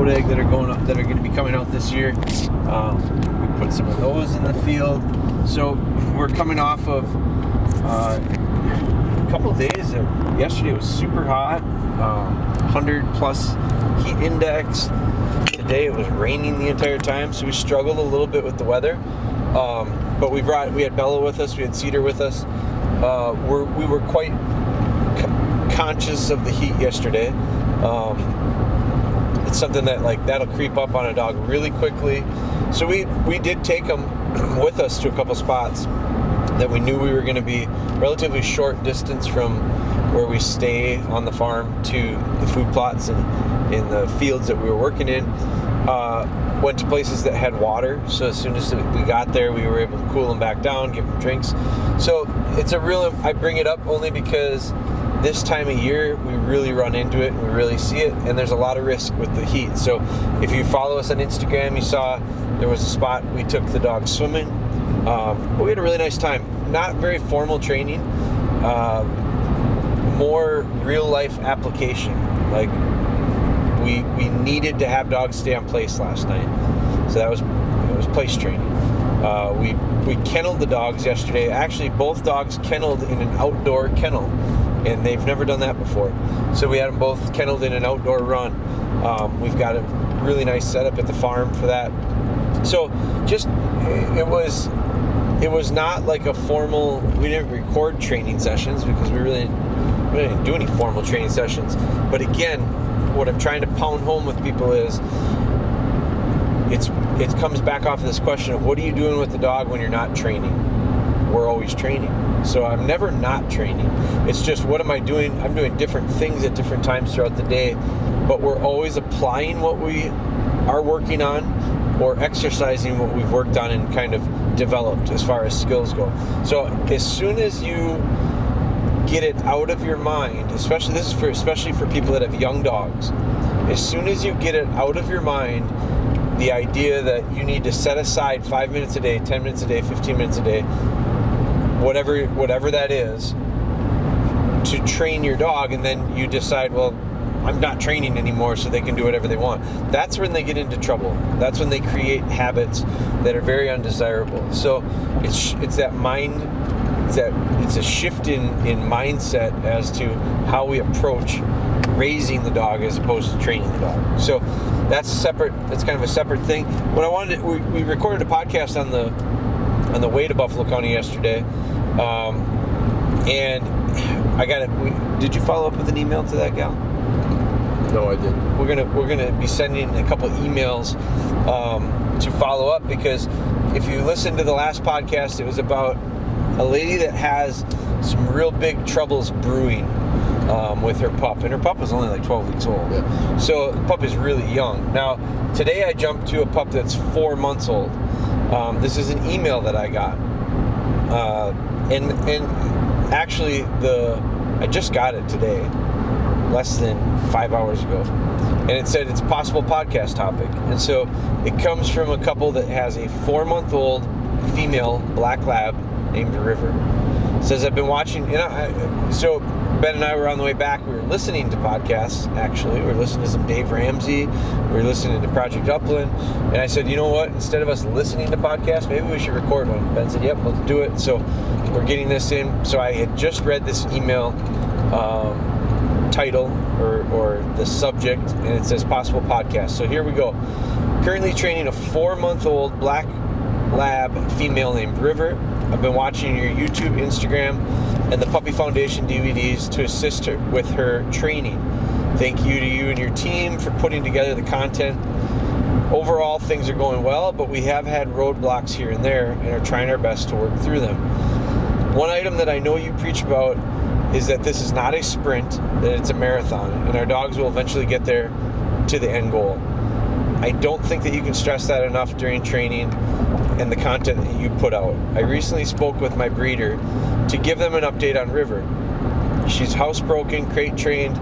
egg that are going to be coming out this year. We put some of those in the field. So we're coming off of a couple of days. Yesterday was super hot, 100 plus heat index. Today it was raining the entire time, so we struggled a little bit with the weather. But we had Bella with us, we had Cedar with us. We were quite conscious of the heat yesterday. It's something that that'll creep up on a dog really quickly. So we did take them with us to a couple spots that we knew we were going to be relatively short distance from where we stay on the farm to the food plots and in the fields that we were working in. Went to places that had water, so as soon as we got there, we were able to cool them back down, give them drinks. So I bring it up only because this time of year we really run into it and we really see it, and there's a lot of risk with the heat. So if you follow us on Instagram, you saw there was a spot we took the dog swimming, but we had a really nice time. Not very formal training, more real life application. We needed to have dogs stay on place last night, so it was place training. We kenneled the dogs yesterday. Actually, both dogs kenneled in an outdoor kennel, and they've never done that before. So we had them both kenneled in an outdoor run. We've got a really nice setup at the farm for that. So it was not like a formal. We didn't record training sessions because we really didn't do any formal training sessions. But again, what I'm trying to pound home with people is it comes back off of this question of what are you doing with the dog when you're not training? We're always training. So I'm never not training. It's just, what am I doing? I'm doing different things at different times throughout the day, but we're always applying what we are working on or exercising what we've worked on and kind of developed as far as skills go. So as soon as you get it out of your mind, especially for people that have young dogs, as soon as you get it out of your mind, the idea that you need to set aside 5 minutes a day, 10 minutes a day, 15 minutes a day, whatever that is, to train your dog, and then you decide, well, I'm not training anymore so they can do whatever they want. That's when they get into trouble. That's when they create habits that are very undesirable. So it's that mind. It's a shift in mindset as to how we approach raising the dog as opposed to training the dog. So that's kind of a separate thing. What I wanted we recorded a podcast on the way to Buffalo County yesterday, and I got it. Did you follow up with an email to that gal? No, I didn't. We're gonna be sending a couple emails to follow up, because if you listen to the last podcast, it was about a lady that has some real big troubles brewing with her pup, and her pup was only 12 weeks old. Yeah. So the pup is really young. Now today I jumped to a pup that's 4 months old. This is an email that I got, and actually I just got it today, less than 5 hours ago, and it said it's a possible podcast topic. And so it comes from a couple that has a 4-month-old female black lab named River. It says, I've been watching, so Ben and I were on the way back, we were listening to podcasts, actually. We were listening to some Dave Ramsey, we were listening to Project Upland, and I said, you know what, instead of us listening to podcasts, maybe we should record one. Ben said, yep, let's do it. So we're getting this in. So I had just read this email title or the subject, and it says possible podcast. So here we go. Currently training a 4-month-old black lab female named River. I've been watching your YouTube, Instagram, and the Puppy Foundation DVDs to assist her with her training. Thank you to you and your team for putting together the content. Overall, things are going well, but we have had roadblocks here and there and are trying our best to work through them. One item that I know you preach about is that this is not a sprint, that it's a marathon, and our dogs will eventually get there to the end goal. I don't think that you can stress that enough during training and the content that you put out. I recently spoke with my breeder to give them an update on River. She's housebroken, crate trained.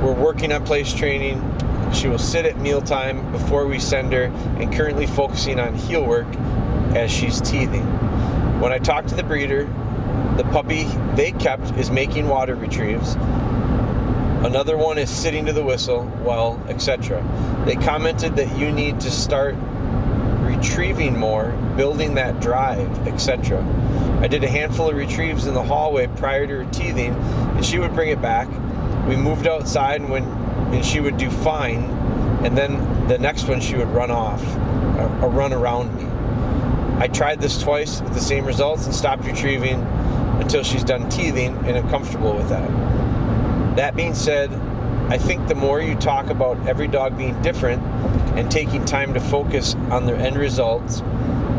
We're working on place training. She will sit at mealtime before we send her, and currently focusing on heel work as she's teething. When I talked to the breeder, the puppy they kept is making water retrieves. Another one is sitting to the whistle, well, etc. They commented that you need to start retrieving more, building that drive, etc. I did a handful of retrieves in the hallway prior to her teething, and she would bring it back. We moved outside, and she would do fine, and then the next one she would run off, or run around me. I tried this twice with the same results and stopped retrieving until she's done teething, and I'm comfortable with that. That being said, I think the more you talk about every dog being different and taking time to focus on their end results,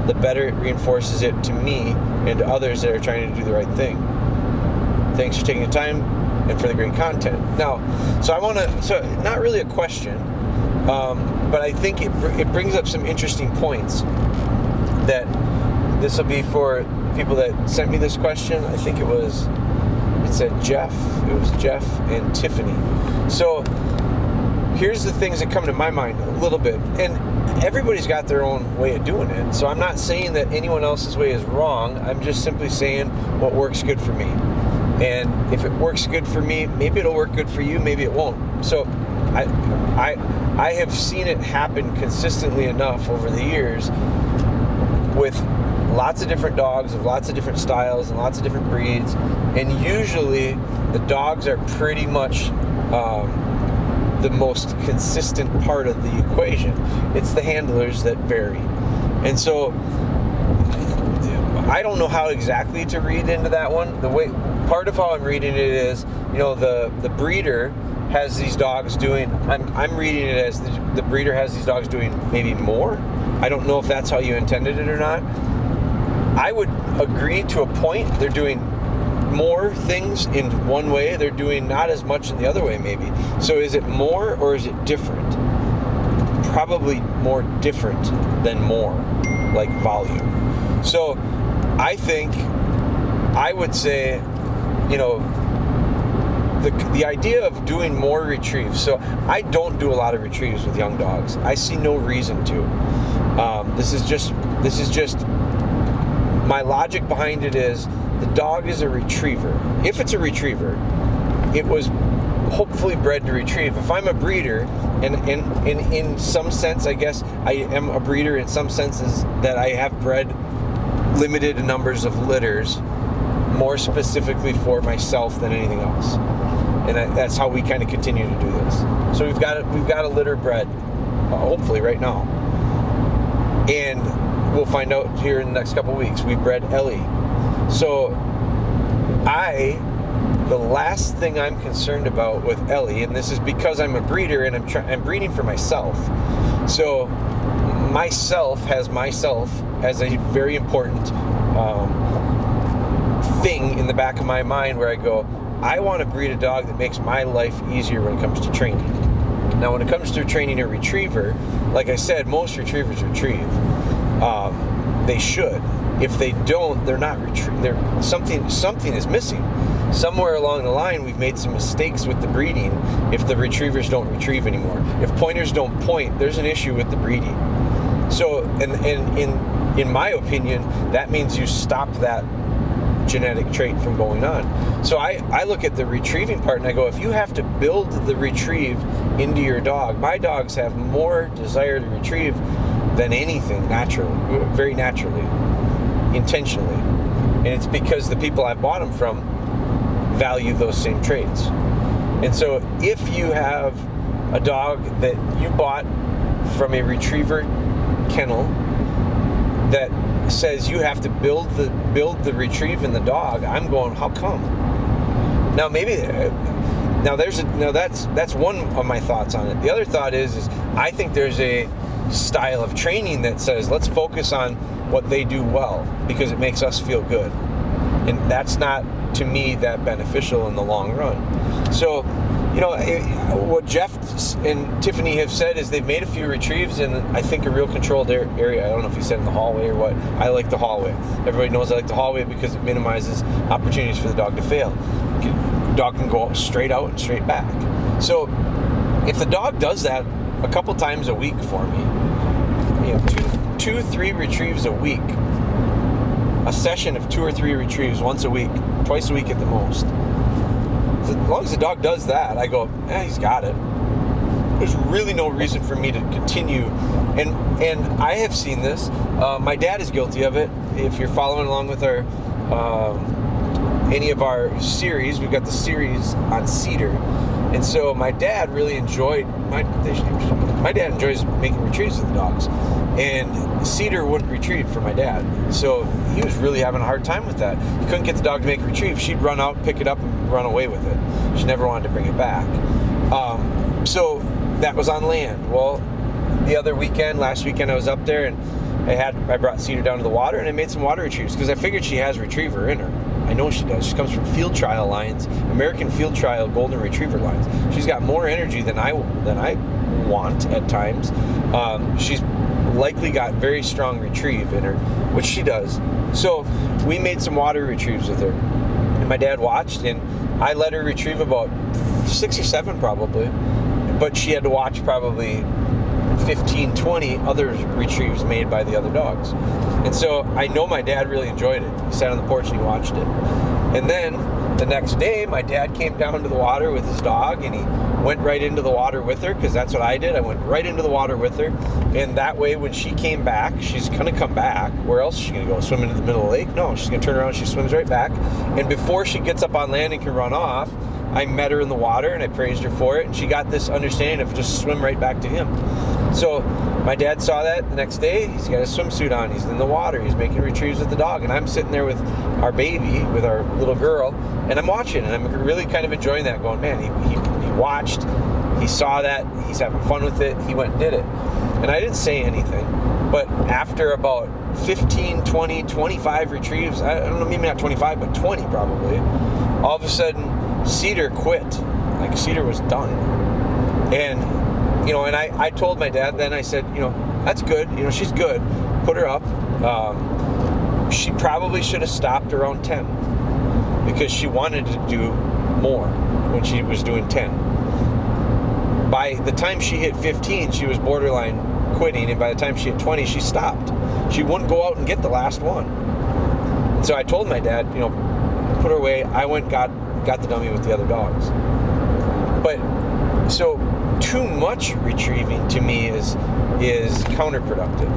the better it reinforces it to me and to others that are trying to do the right thing. Thanks for taking the time and for the great content. Now, so not really a question, but I think it brings up some interesting points that this will be for people that sent me this question. I think it said Jeff. It was Jeff and Tiffany. So here's the things that come to my mind a little bit. And everybody's got their own way of doing it. So I'm not saying that anyone else's way is wrong. I'm just simply saying what works good for me. And if it works good for me, maybe it'll work good for you, maybe it won't. So I have seen it happen consistently enough over the years with lots of different dogs of lots of different styles and lots of different breeds, and usually the dogs are pretty much the most consistent part of the equation. It's the handlers that vary. And so I don't know how exactly to read into that one. Part of how I'm reading it is, the breeder has these dogs doing, I'm reading it as the breeder has these dogs doing maybe more. I don't know if that's how you intended it or not. I would agree to a point. They're doing more things in one way. They're doing not as much in the other way, maybe. So is it more or is it different? Probably more different than more, like volume. So I think I would say, the idea of doing more retrieves. So I don't do a lot of retrieves with young dogs. I see no reason to. This is just my logic behind it is the dog is a retriever. If it's a retriever, it was hopefully bred to retrieve. If I'm a breeder, and in some sense, I guess I am a breeder in some senses that I have bred limited numbers of litters, more specifically for myself than anything else. And that's how we kind of continue to do this. So we've got a litter bred, hopefully right now. And we'll find out here in the next couple weeks. We bred Ellie. So the last thing I'm concerned about with Ellie, and this is because I'm a breeder and I'm breeding for myself. So myself has myself as a very important thing in the back of my mind where I go, I want to breed a dog that makes my life easier when it comes to training. Now, when it comes to training a retriever, like I said, most retrievers retrieve. They should. If they don't, they're not something is missing. Somewhere along the line, we've made some mistakes with the breeding. If the retrievers don't retrieve anymore, if pointers don't point, there's an issue with the breeding. So, in my opinion, that means you stop that genetic trait from going on. So I look at the retrieving part and I go, if you have to build the retrieve into your dog, my dogs have more desire to retrieve than anything naturally, very naturally, intentionally. And it's because the people I bought them from value those same traits. And so if you have a dog that you bought from a retriever kennel that says you have to build the retrieve in the dog, I'm going, how come? Now that's one of my thoughts on it. The other thought is I think there's a style of training that says let's focus on what they do well because it makes us feel good, and that's not, to me, that beneficial in the long run. So what Jeff and Tiffany have said is they've made a few retrieves in, I think, a real controlled area. I don't know if he said in the hallway or what. I like the hallway. Everybody knows I like the hallway because it minimizes opportunities for the dog to fail. The dog can go straight out and straight back. So if the dog does that a couple times a week for me, 2-3 retrieves a week, a session of 2 or 3 retrieves once a week, twice a week at the most, as long as the dog does that, I go, he's got it. There's really no reason for me to continue. And I have seen this. My dad is guilty of it. If you're following along with our any of our series, we've got the series on Cedar. And so my dad really enjoyed, my dad enjoys making retrieves with the dogs. And Cedar wouldn't retrieve for my dad. So he was really having a hard time with that. He couldn't get the dog to make a retrieve. She'd run out, pick it up, and run away with it. She never wanted to bring it back. So that was on land. Well, the other weekend, last weekend, I was up there and I brought Cedar down to the water and I made some water retrieves because I figured she has retriever in her. I know she does. She comes from field trial lines, American field trial golden retriever lines. She's got more energy than I want at times. She's likely got very strong retrieve in her, which she does. So we made some water retrieves with her. And my dad watched, and I let her retrieve about 6 or 7 probably. But she had to watch probably 15, 20 other retrieves made by the other dogs. And so I know my dad really enjoyed it. He sat on the porch and he watched it. And then the next day, my dad came down to the water with his dog and he went right into the water with her, because that's what I did. I went right into the water with her. And that way, when she came back, she's going to come back. Where else is she going to go? Swim into the middle of the lake? No, she's going to turn around. She swims right back. And before she gets up on land and can run off, I met her in the water and I praised her for it. And she got this understanding of just swim right back to him. So my dad saw that the next day. He's got a swimsuit on. He's in the water. He's making retrieves with the dog. And I'm sitting there with our baby, with our little girl, and I'm watching. And I'm really kind of enjoying that, going, man, he watched. He saw that. He's having fun with it. He went and did it. And I didn't say anything. But after about 15, 20, 25 retrieves, I don't know, maybe not 25, but 20 probably, all of a sudden, Cedar quit. Like, Cedar was done. And, and I told my dad then, I said, that's good. She's good. Put her up. She probably should have stopped around 10 because she wanted to do more when she was doing 10. By the time she hit 15, she was borderline quitting. And by the time she hit 20, she stopped. She wouldn't go out and get the last one. And so I told my dad, put her away. I went and got the dummy with the other dogs. But so too much retrieving to me is counterproductive.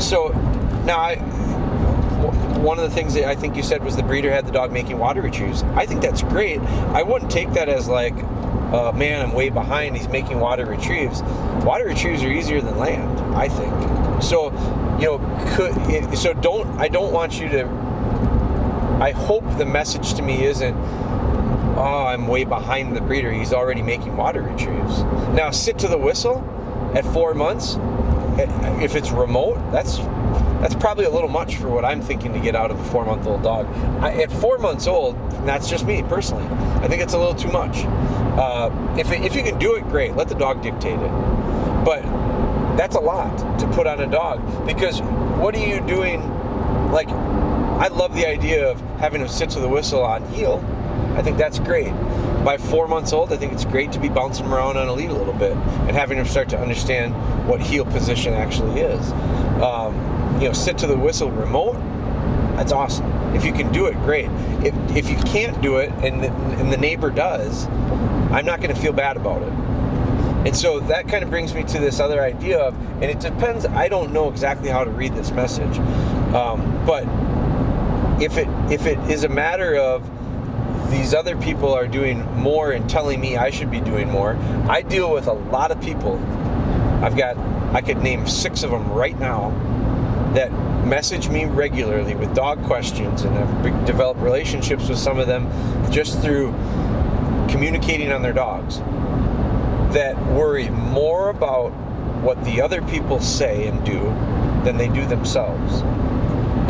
So now one of the things that I think you said was the breeder had the dog making water retrieves. I think that's great. I wouldn't take that as like, man, I'm way behind. He's making water retrieves. Water retrieves are easier than land, I think. So, I don't want you to. I hope the message to me isn't, oh, I'm way behind the breeder. He's already making water retrieves. Now, sit to the whistle at 4 months. If it's remote, that's probably a little much for what I'm thinking to get out of a 4-month-old dog. At 4 months old, that's just me personally, I think it's a little too much. If you can do it, great. Let the dog dictate it. But that's a lot to put on a dog, because what are you doing? Like, I love the idea of having him sit to the whistle on heel. I think that's great. By 4 months old, I think it's great to be bouncing him around on a lead a little bit and having him start to understand what heel position actually is. Sit to the whistle remote, that's awesome. If you can do it, great. If you can't do it and the neighbor does, I'm not going to feel bad about it. And so that kind of brings me to this other idea of, and it depends, I don't know exactly how to read this message, but if it is a matter of these other people are doing more and telling me I should be doing more, I deal with a lot of people. I could name 6 of them right now that message me regularly with dog questions, and I've developed relationships with some of them just through communicating on their dogs, that worry more about what the other people say and do than they do themselves.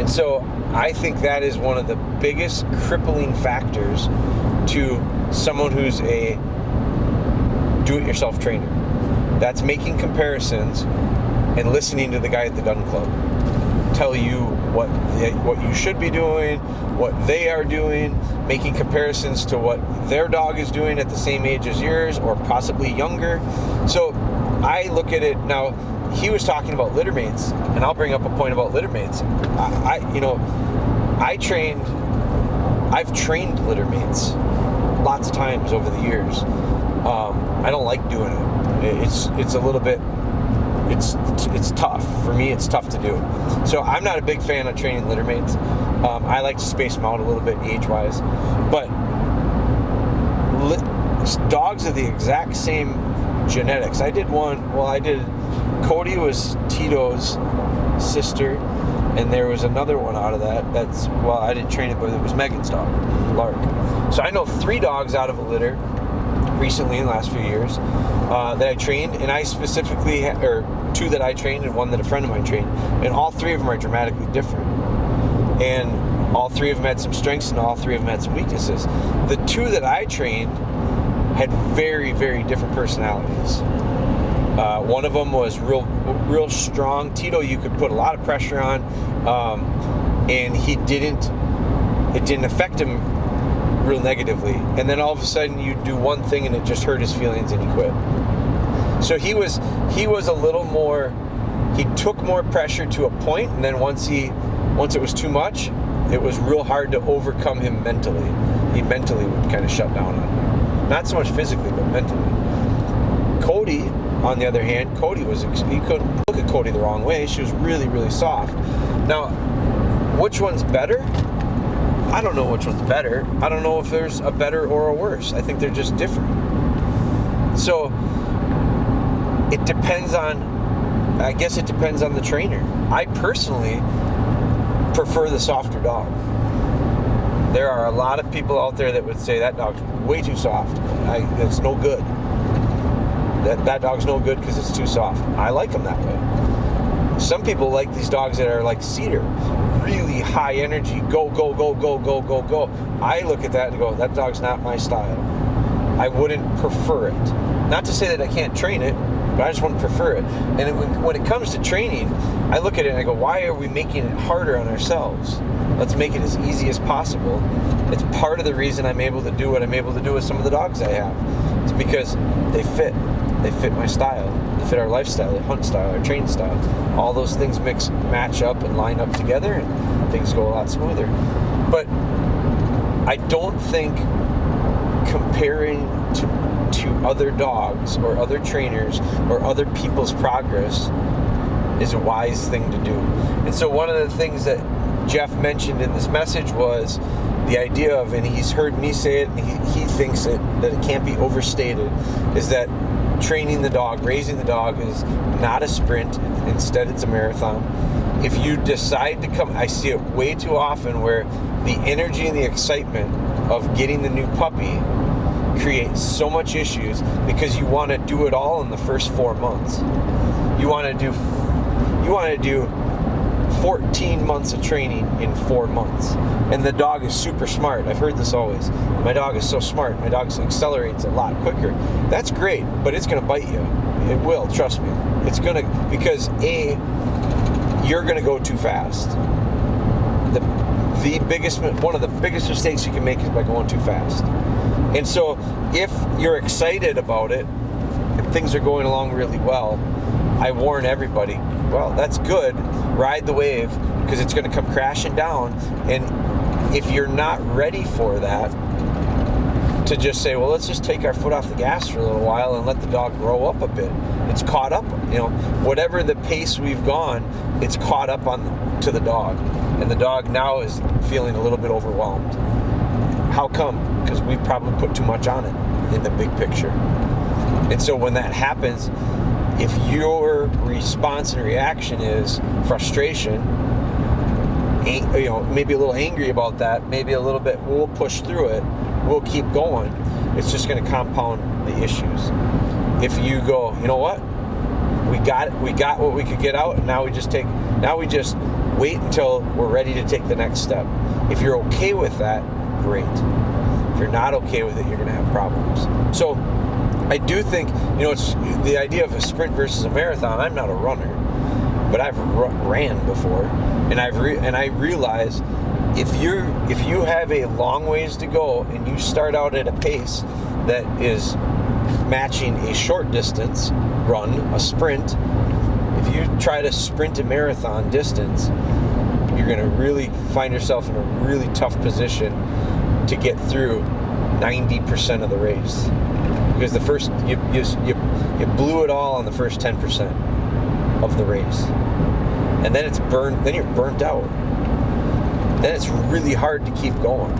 And so I think that is one of the biggest crippling factors to someone who's a do-it-yourself trainer. That's making comparisons and listening to the guy at the gun club tell you what you should be doing, what they are doing, making comparisons to what their dog is doing at the same age as yours or possibly younger. So I look at it now. He was talking about littermates, and I'll bring up a point about littermates. I've trained littermates, lots of times over the years. I don't like doing it. It's a little bit, it's tough. For me, it's tough to do. So I'm not a big fan of training littermates. I like to space them out a little bit age-wise. But dogs are the exact same genetics. Cody was Tito's sister, and there was another one out of that. I didn't train it, but it was Megan's dog, Lark. So I know 3 dogs out of a litter recently in the last few years that I trained, and I specifically, or 2 that I trained and 1 that a friend of mine trained, and all 3 of them are dramatically different. And all 3 of them had some strengths, and all 3 of them had some weaknesses. The 2 that I trained had very, very different personalities. One of them was real strong. Tito, you could put a lot of pressure on, and it didn't affect him real negatively. And then all of a sudden you do one thing and it just hurt his feelings and he quit. So he was a little more, he took more pressure to a point, and then once it was too much, it was real hard to overcome him mentally. He mentally would kind of shut down on me. Not so much physically, but mentally. Cody, on the other hand, he couldn't look at Cody the wrong way. She was really, really soft. Now, which one's better? I don't know which one's better. I don't know if there's a better or a worse. I think they're just different. So, it depends on the trainer. I personally prefer the softer dog. There are a lot of people out there that would say that dog's way too soft. It's no good. That dog's no good because it's too soft. I like them that way. Some people like these dogs that are like cedar, really high energy, go, go, go, go, go, go, go. I look at that and go, that dog's not my style. I wouldn't prefer it. Not to say that I can't train it, but I just wouldn't prefer it. And when it comes to training, I look at it and I go, why are we making it harder on ourselves? Let's make it as easy as possible. It's part of the reason I'm able to do what I'm able to do with some of the dogs I have. It's because they fit. They fit my style. They fit our lifestyle, our hunt style, our training style. All those things match up and line up together, and things go a lot smoother. But I don't think comparing to other dogs or other trainers or other people's progress is a wise thing to do. And so one of the things that Jeff mentioned in this message was the idea of, and he's heard me say it, and he thinks that it can't be overstated, is that training the dog, raising the dog is not a sprint. Instead, it's a marathon. If you decide to come, I see it way too often where the energy and the excitement of getting the new puppy creates so much issues because you want to do it all in the first 4 months. You want to do 14 months of training in 4 months. And the dog is super smart. I've heard this always. My dog is so smart. My dog accelerates a lot quicker. That's great, but it's going to bite you. It will, trust me. It's going to, because you're going to go too fast. One of the biggest mistakes you can make is by going too fast. And so if you're excited about it and things are going along really well, I warn everybody, well, that's good. Ride the wave, because it's going to come crashing down. And if you're not ready for that, to just say, well, let's just take our foot off the gas for a little while and let the dog grow up a bit. It's caught up, whatever the pace we've gone, it's caught up to the dog. And the dog now is feeling a little bit overwhelmed. How come? Because we probably put too much on it in the big picture. And so when that happens, if your response and reaction is frustration, maybe a little angry about that, maybe a little bit, we'll push through it, we'll keep going, it's just going to compound the issues. If you go, you know what, we got what we could get out, and now we just wait until we're ready to take the next step. If you're okay with that, great. If you're not okay with it, you're going to have problems. So I do think, it's the idea of a sprint versus a marathon. I'm not a runner, but I've ran before, and I realize if you have a long ways to go and you start out at a pace that is matching a short distance run, a sprint, if you try to sprint a marathon distance, you're going to really find yourself in a really tough position to get through 90% of the race, because the first you blew it all on the first 10% of the race, and then it's burned. Then you're burnt out. Then it's really hard to keep going.